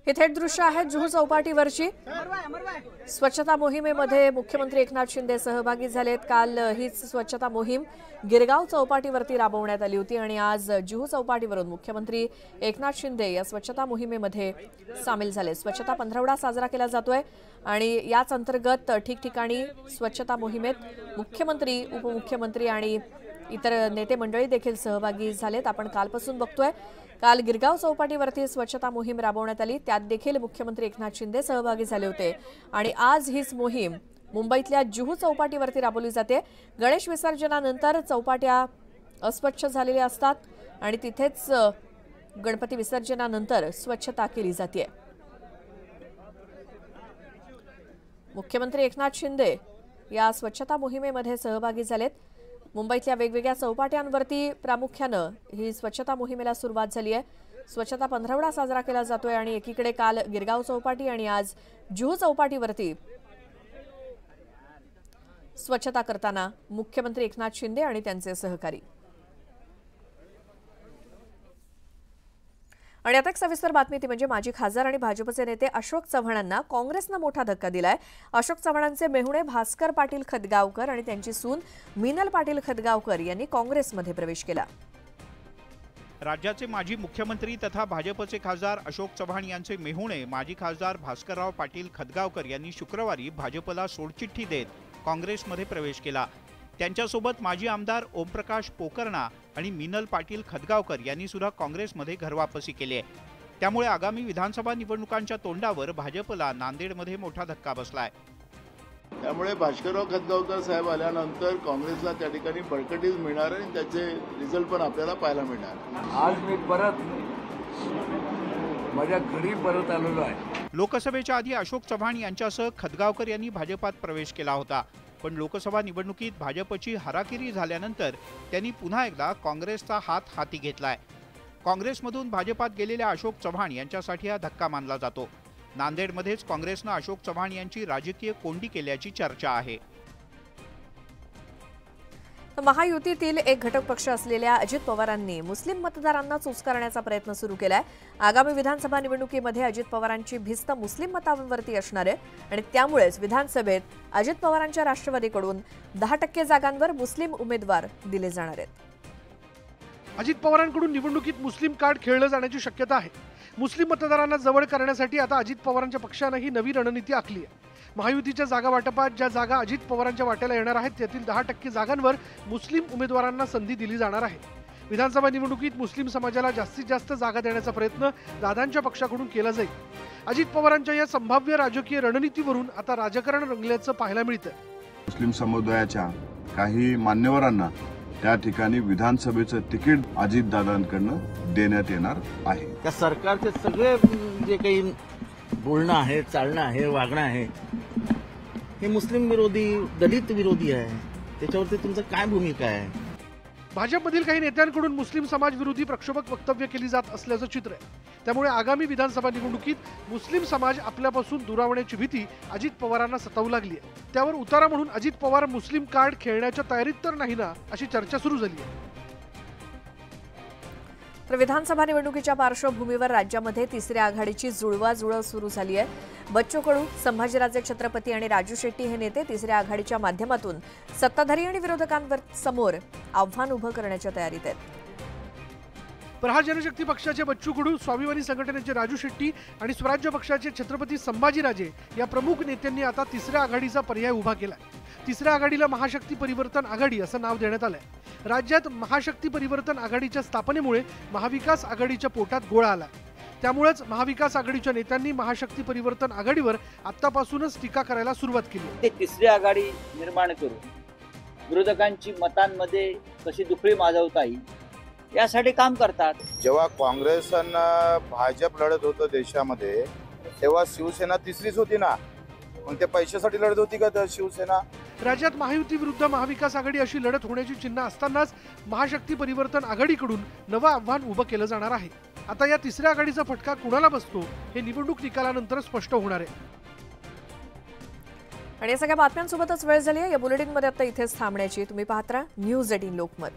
हे थेट दृश्य आहेत जुहू चौपाटीवरची। स्वच्छता मोहिमेमध्ये मुख्यमंत्री एकनाथ शिंदे सहभागी झालेत। काल हीच स्वच्छता मोहीम गिरगाव चौपाटीवरती राबवण्यात आली होती आणि आज जुहू चौपाटीवरून मुख्यमंत्री एकनाथ शिंदे या स्वच्छता मोहिमेमध्ये सामील झाले। स्वच्छता पंधरवडा साजरा केला जातोय आणि याच अंतर्गत ठिकठिकाणी स्वच्छता मोहिमेत मुख्यमंत्री, उपमुख्यमंत्री आणि इतर नेते मंडळी देखील सहभागी झालेत। आपण कालपासून बघतोय, काल गिरगाव चौपाटीवरती स्वच्छता मोहीम राबवण्यात आली, त्यात देखील मुख्यमंत्री एकनाथ शिंदे सहभागी झाले होते आणि आज हीच मोहीम मुंबईतल्या जुहू चौपाटीवरती राबवली जाते। गणेश विसर्जनानंतर चौपाट्या अस्वच्छ झालेल्या असतात आणि तिथेच गणपती विसर्जनानंतर स्वच्छता केली जाते। मुख्यमंत्री एकनाथ शिंदे या स्वच्छता मोहिमेमध्ये सहभागी झालेत। मुंबईतल्या वेगवेगळ्या चौपाट्यांवरती प्रामुख्यानं ही स्वच्छता मोहिमेला सुरुवात झाली आहे। स्वच्छता पंधरवडा साजरा केला जातोय आणि एकीकडे काल गिरगाव चौपाटी आणि आज जुहू चौपाटीवरती स्वच्छता करताना मुख्यमंत्री एकनाथ शिंदे आणि त्यांचे सहकारी। आणि आता एक सविस्तर बातमी ती म्हणजे माजी खासदार आणि भाजपचे नेते अशोक चव्हाणांना काँग्रेसनं मोठा धक्का दिलाय। अशोक चव्हाणांचे मेहुणे भास्कर पाटील खदगावकर आणि त्यांची सून मीनल पाटील खदगावकर यांनी काँग्रेसमध्ये प्रवेश केला। राज्याचे माजी मुख्यमंत्री तथा भाजपचे खासदार अशोक चव्हाण यांचे मेहुणे माजी खासदार भास्करराव पाटील खदगावकर यांनी शुक्रवारी भाजपला सोडचिठ्ठी देत काँग्रेसमध्ये प्रवेश केला। त्यांच्यासोबत माजी आमदार ओमप्रकाश पोकर्णा आणि मीनल पाटील खदगावकर यांनी सुद्धा काँग्रेसमध्ये घरवापसी केली आहे। त्यामुळे आगामी विधानसभा निवडणुकांच्या तोंडावर भाजपला नांदेडमध्ये मोठा धक्का बसलाय। त्यामुळे भास्करराव खदगावकर साहेब आल्यानंतर काँग्रेसला त्या ठिकाणी बळकटीच मिळणार आणि त्याचे रिझल्ट पण आपल्याला पाहायला मिळणार। आज मी परत माझ्या घरी परत आलेलो आहे। लोकसभेच्या आधी अशोक चव्हाण यांच्यासह खदगावकर यांनी भाजपात प्रवेश केला होता, पण लोकसभा निवडणुकीत भाजपची हाराकिरी झाल्यानंतर त्यांनी पुन्हा एकदा काँग्रेसचा हात हाती घेतलाय। काँग्रेसमधून भाजपात गेलेल्या अशोक चव्हाण यांच्यासाठी हा धक्का मानला जातो। नांदेडमध्येच काँग्रेसनं अशोक चव्हाण यांची राजकीय कोंडी केल्याची चर्चा आहे। महायुतीतील एक घटक पक्ष असलेल्या अजित पवारांनी मुस्लिम मतदारांना चुचकारण्याचा प्रयत्न सुरू केलाय। आगामी विधानसभा निवडणुकीमध्ये अजित पवारांची भिस्त मुस्लिम मतांवरती असणार आहे आणि त्यामुळेच विधानसभेत अजित पवारांच्या राष्ट्रवादीकडून 10% जागांवर मुस्लिम उमेदवार दिले जाणार आहेत। अजित पवारांकडून निवडणुकीत मुस्लिम कार्ड खेळलं जाण्याची शक्यता आहे। मुस्लिम मतदारांना जवळ करण्यासाठी आता अजित पवारांच्या पक्षानं ही नवी रणनीती आखली आहे। महायुतीच्या जागा वाटपात ज्या जागा अजित पवारांच्या वाट्याला येणार आहेत त्यातील 10% जागांवर मुस्लिम उमेदवारांना संधी दिली जाणार आहे। विधानसभा निवडणुकीत मुस्लिम समाजाला जास्तीत जास्त जागा देण्याचा प्रयत्न दादांच्या पक्षाकडून केला जाईल। अजित पवारांच्या या संभाव्य राजकीय रणनीतीवरून आता राजकारण रंगल्याचं पाहायला मिळतं। मुस्लिम समुदायाच्या काही मान्यवरांना त्या ठिकाणी विधानसभेचं तिकीट अजितदादांकडून देण्यात येणार आहे। त्या सरकारचे सगळे जे काही बोलणं आहे, चालणं आहे, वागणं आहे हे मुस्लिम विरोधी, दलित विरोधी आहे। त्याच्यावरती तुमचं काय भूमिका आहे? भाजपमधील काही नेत्यांकडून मुस्लिम समाज विरोधी प्रक्षोभक वक्तव्य केली जात असल्याचं चित्र आहे। त्यामुळे आगामी विधानसभा निवडणुकीत मुस्लिम समाज आपल्यापासून दुरावण्याची भीती अजित पवारांना सतावू लागली आहे। त्यावर उतारा म्हणून अजित पवार मुस्लिम कार्ड खेळण्याच्या तयारीत तर नाही ना, अशी चर्चा सुरू झाली आहे। तर विधानसभा निवडणुकीच्या पार्श्वभूमीवर राज्यामध्ये तिसऱ्या आघाडीची जुळवाजुळव सुरू झाली आहे। बच्चू कडू, संभाजीराजे छत्रपती आणि राजू शेट्टी हे नेते तिसऱ्या आघाडीच्या माध्यमातून सत्ताधारी आणि विरोधकांसमोर आव्हान उभं करण्याच्या तयारीत आहेत। प्रहार जनशक्ती पक्षाचे बच्चू कडू, स्वाभिमानी संघटनेचे राजू शेट्टी आणि स्वराज्य पक्षाचे छत्रपती संभाजीराजे या प्रमुख नेत्यांनी आता तिसऱ्या आघाडीचा पर्याय उभा केला। तिसऱ्या आघाडीला महाशक्ती परिवर्तन आघाडी असं नाव देण्यात आलंय। राज्यात महाशक्ती परिवर्तन आघाडीच्या स्थापनेमुळे महाविकास आघाडीच्या पोटात गोळा आला। त्यामुळेच महाविकास आघाडीच्या नेत्यांनी महाशक्ती परिवर्तन आघाडीवर आतापासूनच टीका करायला सुरुवात केली। ते तिसरी आघाडी निर्माण करून विरोधकांची मतांमध्ये कशी दुखळी माजवता येईल यासाठी काम करतात। जेव्हा काँग्रेस आणि भाजप लढत होतं देशामध्ये तेव्हा शिवसेना तिसरीच होती ना, मग ते पैशासाठी लढत होती का शिवसेना? राज्यात महायुती विरुद्ध महाविकास आघाडी अशी लढत होण्याची चिन्ह असतानाच महाशक्ती परिवर्तन आघाडीकडून नवं आव्हान उभं केलं जाणार आहे। आता या तिसऱ्या आघाडीचा फटका कुणाला बसतो हे निवडणूक निकालानंतर स्पष्ट होणार आहे। आणि या सगळ्या बातम्यांसोबतच वेळ झाली आहे या बुलेटिनमध्ये आता इथेच थांबण्याची। तुम्ही पाहत राहा न्यूज 18 लोकमत।